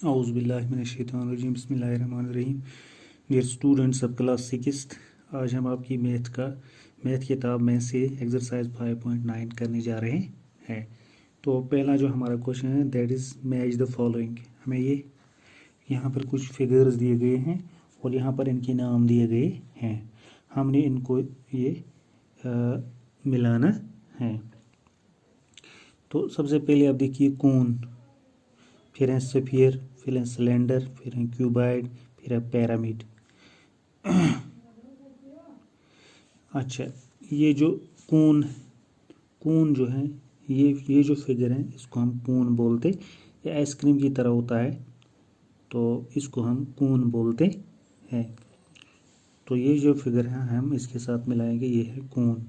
औज़ुबिल्लाहिमिनश्शैतानिर्रजीम बिस्मिल्लाहिर्रहमानिर्रहीम। Dear students of class 6, आज हम आपकी मैथ किताब में से एक्सरसाइज 5.9 करने जा रहे हैं। तो पहला जो हमारा क्वेश्चन है that is match the following. हमें ये यहाँ पर कुछ फिगर्स दिए गए हैं और यहाँ पर इनके नाम दिए गए हैं। हमने इनको ये मिलाना है। तो सबसे पहले आप देखिए कोन, फिर है स्फीयर, फिर है सिलेंडर, फिर है क्यूबाइड, फिर है पिरामिड। अच्छा, ये जो कोन जो है ये जो फिगर है इसको हम कोन बोलते। ये आइसक्रीम की तरह होता है तो इसको हम कोन बोलते हैं। तो ये जो फिगर है हम इसके साथ मिलाएंगे, ये है कोन।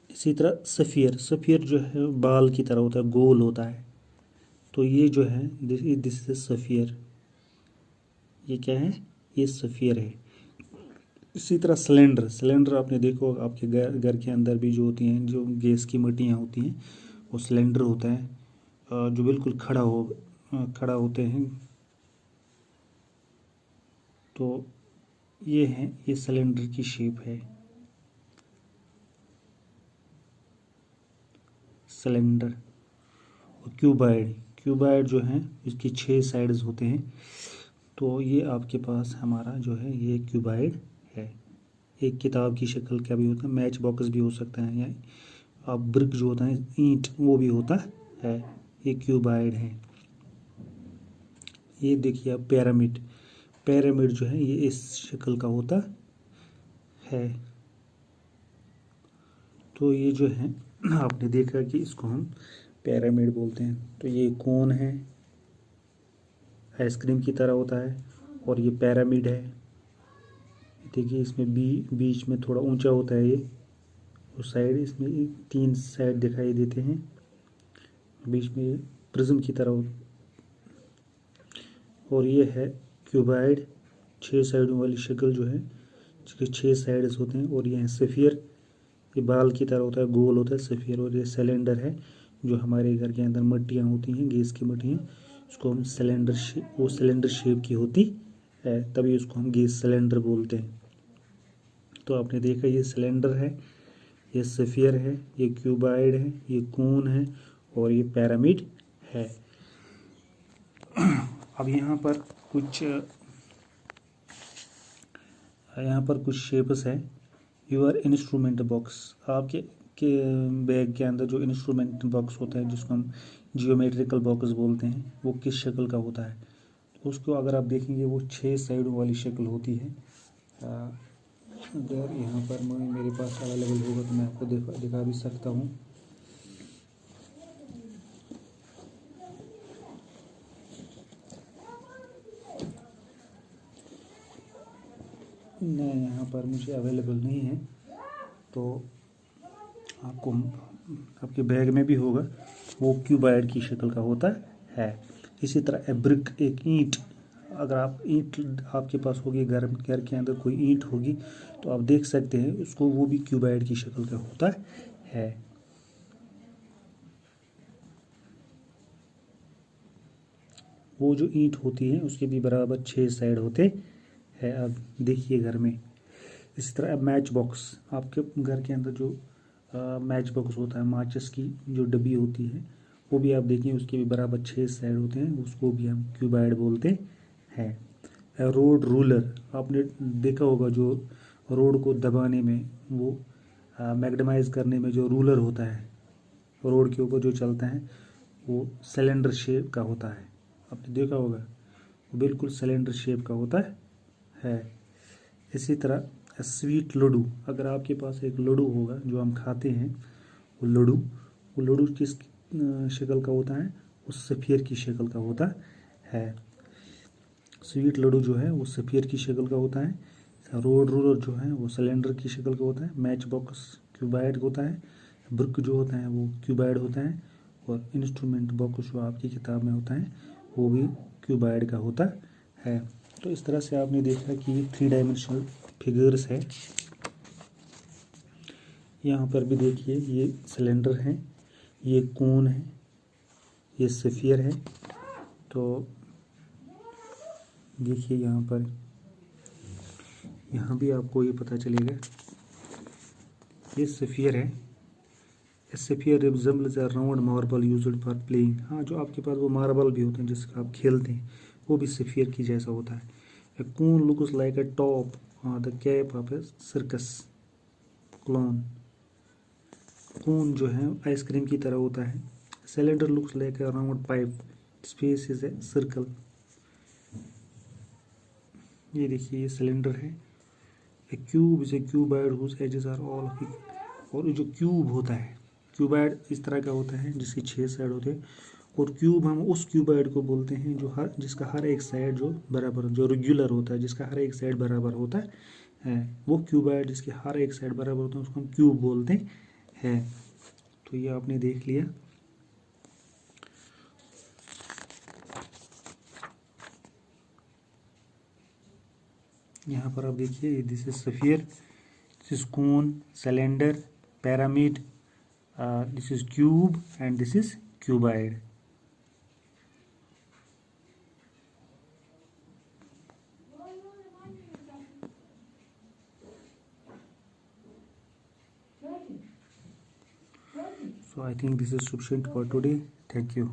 इसी तरह सफ़ियर जो है बाल की तरह होता है, गोल होता है। तो ये जो है दिस इज सफ़ियर। ये क्या है? ये सफ़ियर है। इसी तरह सिलेंडर आपने देखो, आपके घर के अंदर भी जो होती हैं, जो गैस की मट्टियाँ होती हैं, वो सिलेंडर होता है जो बिल्कुल खड़ा होते हैं। तो ये है, ये सिलेंडर की शेप है, सिलेंडर। और क्यूबाइड जो है इसकी 6 साइड्स होते हैं। तो ये आपके पास हमारा जो है ये क्यूबाइड है। एक किताब की शक्ल का भी होता है, मैच बॉक्स भी हो सकता है, या आप ब्रिक जो होता है ईंट वो भी होता है। ये क्यूबाइड है। ये देखिए आप पिरामिड जो है ये इस शक्ल का होता है। तो ये जो है आपने देखा कि इसको हम पिरामिड बोलते हैं। तो ये कोन है, आइसक्रीम की तरह होता है, और ये पिरामिड है। देखिए इसमें बीच में थोड़ा ऊंचा होता है ये, उस साइड इसमें 3 साइड दिखाई देते हैं, बीच में प्रिज्म की तरह। और ये है क्यूबाइड, 6 साइडों वाली शक्ल जो है जिसके 6 साइड्स होते हैं। और ये है सफ़ियर, ये बाल की तरह होता है, गोल होता है सफ़ियर। और ये सिलेंडर है जो हमारे घर के अंदर मट्टियाँ होती हैं, गैस की मट्टियाँ, उसको हम सिलेंडर शेप की होती है, तभी उसको हम गैस सिलेंडर बोलते हैं। तो आपने देखा ये सिलेंडर है, ये सफ़ियर है, ये क्यूबाइड है, ये कोन है, और ये पिरामिड है। अब यहाँ पर कुछ शेप्स है। योर इंस्ट्रूमेंट बॉक्स, आपके बैग के अंदर जो इंस्ट्रूमेंट बॉक्स होता है जिसको हम जियोमेट्रिकल बॉक्स बोलते हैं, वो किस शक्ल का होता है? तो उसको अगर आप देखेंगे वो 6 साइडों वाली शक्ल होती है। अगर यहाँ पर मेरे पास अवेलेबल होगा तो मैं आपको दिखा भी सकता हूँ। नहीं, यहाँ पर मुझे अवेलेबल नहीं है, तो आपको आपके बैग में भी होगा, वो क्यूबाइड की शक्ल का होता है। इसी तरह ब्रिक, एक ईंट, अगर आप ईंट आपके पास होगी, घर के अंदर कोई ईंट होगी तो आप देख सकते हैं उसको, वो भी क्यूबाइड की शक्ल का होता है। वो जो ईंट होती है उसके भी बराबर 6 साइड होते हैं। अब देखिए घर में इसी तरह मैच बॉक्स, आपके घर के अंदर जो मैच बॉक्स होता है, माचिस की जो डब्बी होती है, वो भी आप देखिए उसके भी बराबर 6 साइड होते हैं, उसको भी हम क्यूबाइड बोलते हैं। रोड रूलर, आपने देखा होगा जो रोड को दबाने में, वो मैग्नेटाइज करने में जो रूलर होता है रोड के ऊपर जो चलता है, वो सिलेंडर शेप का होता है। आपने देखा होगा वो बिल्कुल सिलेंडर शेप का होता है। इसी तरह स्वीट लड्डू, अगर आपके पास एक लड्डू होगा जो हम खाते हैं, वो लड्डू किस शक्ल का होता है? वो सफ़ियर की शक्ल का होता है। स्वीट लड्डू जो है वो सफ़ियर की शक्ल का होता है। रोड रूलर जो है वो सिलेंडर की शक्ल का होता है। मैच बॉक्स क्यूबाइड होता है। ब्रिक जो होता है वो क्यूबाइड होता है। और इंस्ट्रूमेंट बॉक्स जो आपकी किताब में होता है वो भी क्यूबाइड का होता है। तो इस तरह से आपने देखा कि ये 3 डायमेंशनल फिगर्स है। यहाँ पर भी देखिए ये सिलेंडर है, ये कोन है, ये सफ़ियर है। तो देखिए यहाँ पर, यहाँ भी आपको ये पता चलेगा ये सफ़ियर है। Sphere resembles a round marble used for playing. हाँ, जो आपके पास वो मार्बल भी होते हैं जिसका आप खेलते हैं, वो भी सफ़ियर की जैसा होता है। A cone looks like a top the cap of a circus clown. Cone जो है आइसक्रीम की तरह होता है। Cylinder looks like a round pipe, space is a circle. ये देखिए ये सिलेंडर है। A cube is a cuboid whose edges are all. और जो क्यूब होता है, क्यूबॉइड इस तरह का होता है जिसकी 6 साइड होते हैं। और क्यूब हम उस क्यूबॉइड को बोलते हैं जिसका हर एक साइड जो बराबर, जो रेगुलर होता है, जिसका हर एक साइड बराबर होता है, वो क्यूबॉइड जिसके हर एक साइड बराबर होता है उसको हम क्यूब बोलते हैं। तो ये आपने देख लिया। यहाँ पर आप देखिए, this is sphere, this is cone, cylinder, pyramid, this is cube and this is cuboid. So I think this is sufficient for today. Thank you.